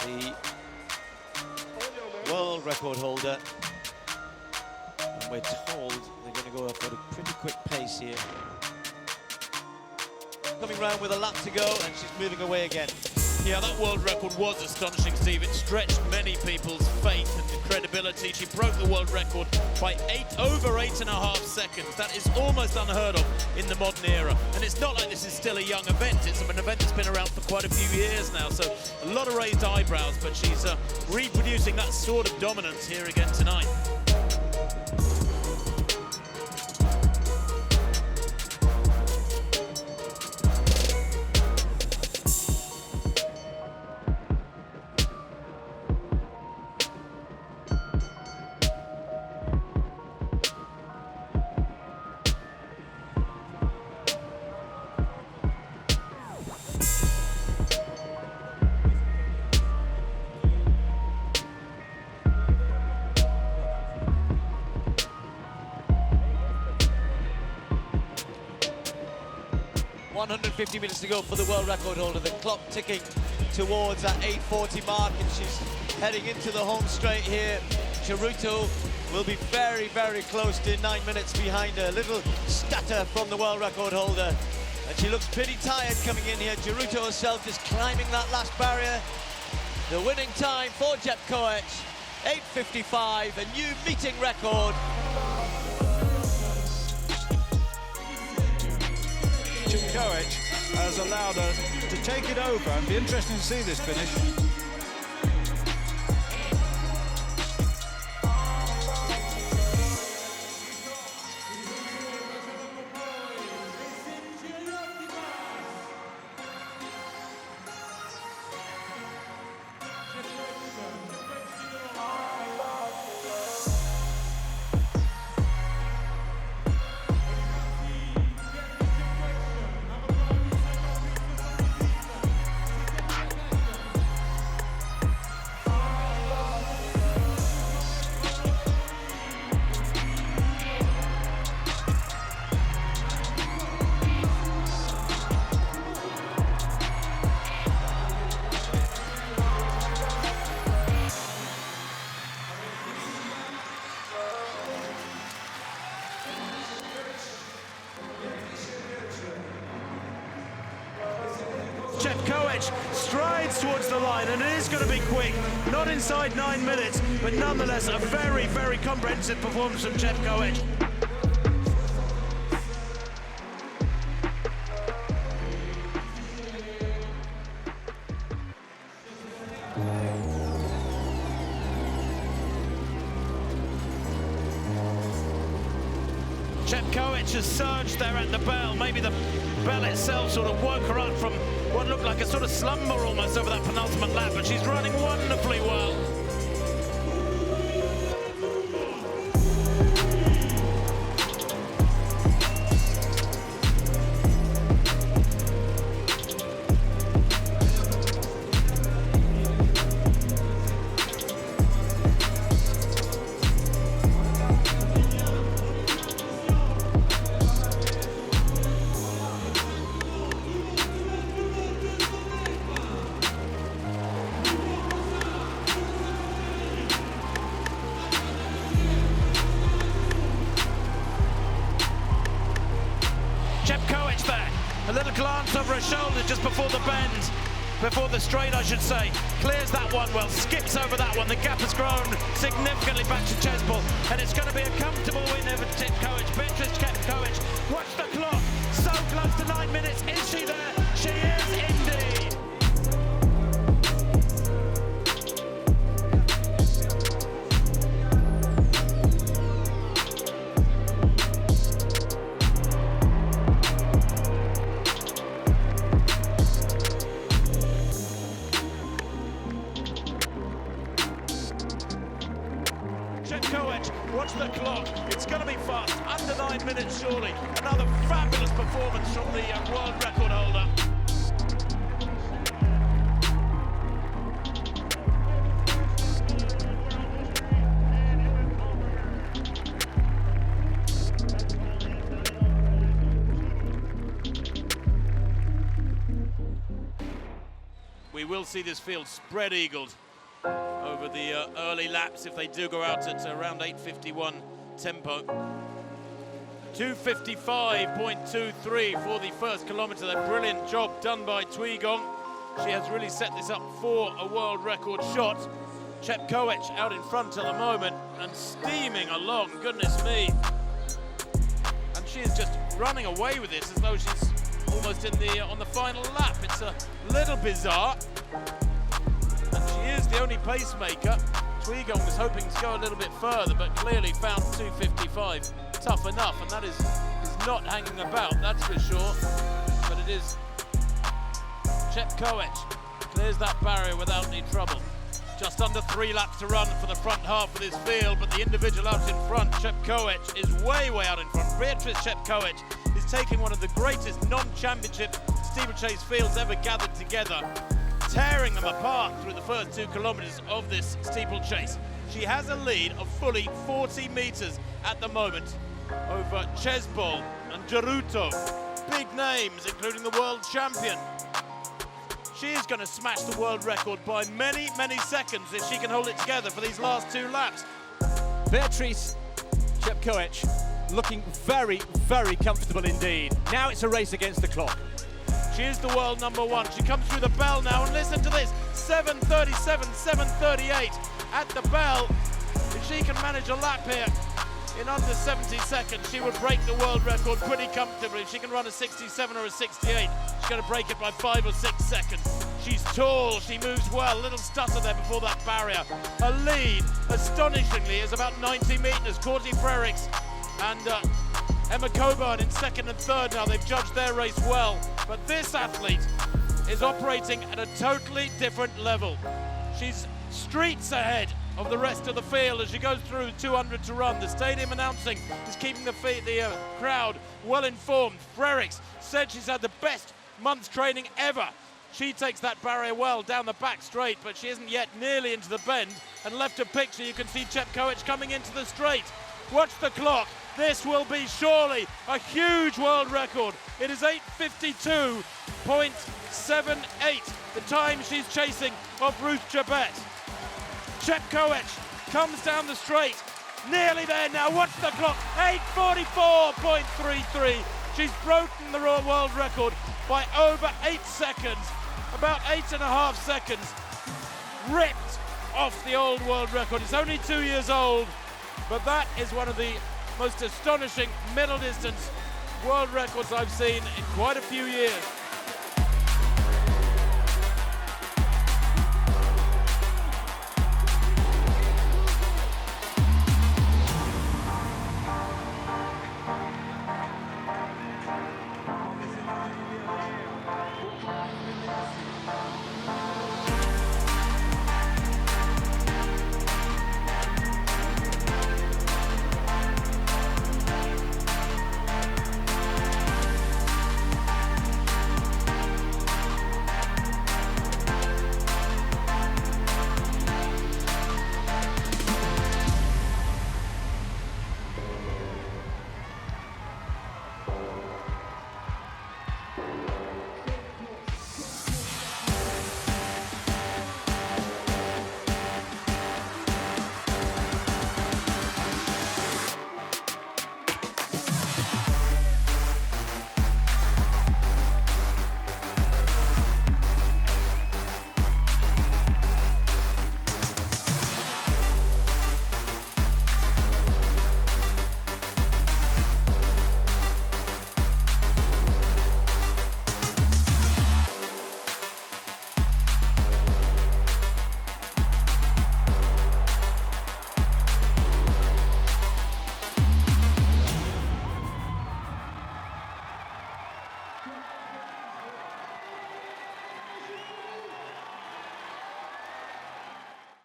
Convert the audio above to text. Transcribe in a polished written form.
the world record holder. And we're told they're going to go up at a pretty quick pace here. Coming round with a lap to go, and she's moving away again. Yeah, that world record was astonishing, Steve. It stretched many people's faith and credibility. She broke the world record by over 8.5 seconds. That is almost unheard of in the modern era. And it's not like this is still a young event. It's an event that's been around for quite a few years now. So a lot of raised eyebrows, but she's reproducing that sort of dominance here again tonight. $150 minutes to go for the world record holder. The clock ticking towards that 8:40 mark, and she's heading into the home straight here. Chepkoech will be very, very close to 9 minutes behind her. Little stutter from the world record holder, and she looks pretty tired coming in here. Chepkoech herself is climbing that last barrier. The winning time for Chepkoech, 8:55, a new meeting record. Chepkoech has allowed her to take it over, and be interesting to see this finish. Chepkoech strides towards the line, and it is going to be quick. Not inside 9 minutes, but nonetheless a very, very comprehensive performance from Chepkoech. Chepkoech has surged there at the bell. Maybe the bell itself sort of woke her up from what looked like a sort of slumber almost over that penultimate lap, but she's running wonderfully well. Chepkoech there, a little glance over her shoulder just before the bend, before the straight I should say, clears that one well, skips over that one. The gap has grown significantly back to Chespol, and it's going to be a comfortable win over Chepkoech. Beatrice Chepkoech, watch the clock, so close to 9 minutes, is she there? She is indeed! Chepkoech, watch the clock. It's going to be fast. Under 9 minutes, surely. Another fabulous performance from the world record holder. We we will see this field spread eagled over the early laps if they do go out at around 8:51 tempo. 2:55.23 for the first kilometre. A brilliant job done by Tweegong. She has really set this up for a world record shot. Chepkoech out in front at the moment and steaming along, goodness me. And she is just running away with this as though she's almost in the on the final lap. It's a little bizarre. And she is the only pacemaker. Tweegong was hoping to go a little bit further, but clearly found 2:55 tough enough, and that is not hanging about, that's for sure. But it is Chepkoech clears that barrier without any trouble. Just under 3 laps to run for the front half of this field, but the individual out in front, Chepkoech, is way out in front. Beatrice Chepkoech is taking one of the greatest non-championship steeplechase fields ever gathered together, tearing them apart through the first 2 kilometres of this steeplechase. She has a lead of fully 40 metres at the moment over Chepkoech and Geruto. Big names, including the world champion. She is going to smash the world record by many seconds if she can hold it together for these last 2 laps. Beatrice Chepkoech looking very comfortable indeed. Now it's a race against the clock. She is the world #1. She comes through the bell now, and listen to this, 7:37, 7:38 at the bell. If she can manage a lap here in under 70 seconds, she would break the world record pretty comfortably. If she can run a 67 or a 68, she's going to break it by 5 or 6 seconds. She's tall, she moves well, a little stutter there before that barrier. Her lead, astonishingly, is about 90 metres. Courtney Frerichs and Emma Coburn in 2nd and 3rd now. They've judged their race well, but this athlete is operating at a totally different level. She's streets ahead of the rest of the field as she goes through 200 to run. The stadium announcing is keeping the crowd well informed. Frerichs said she's had the best month's training ever. She takes that barrier well down the back straight, but she isn't yet nearly into the bend. And left of picture, you can see Chepkoech coming into the straight. Watch the clock. This will be surely a huge world record. It is 8:52.78, the time she's chasing of Ruth Chebet. Chepkoech comes down the straight, nearly there now. Watch the clock, 8:44.33. She's broken the world record by over 8 seconds, about 8.5 seconds, ripped off the old world record. It's only 2 years old, but that is one of the most astonishing middle distance world records I've seen in quite a few years.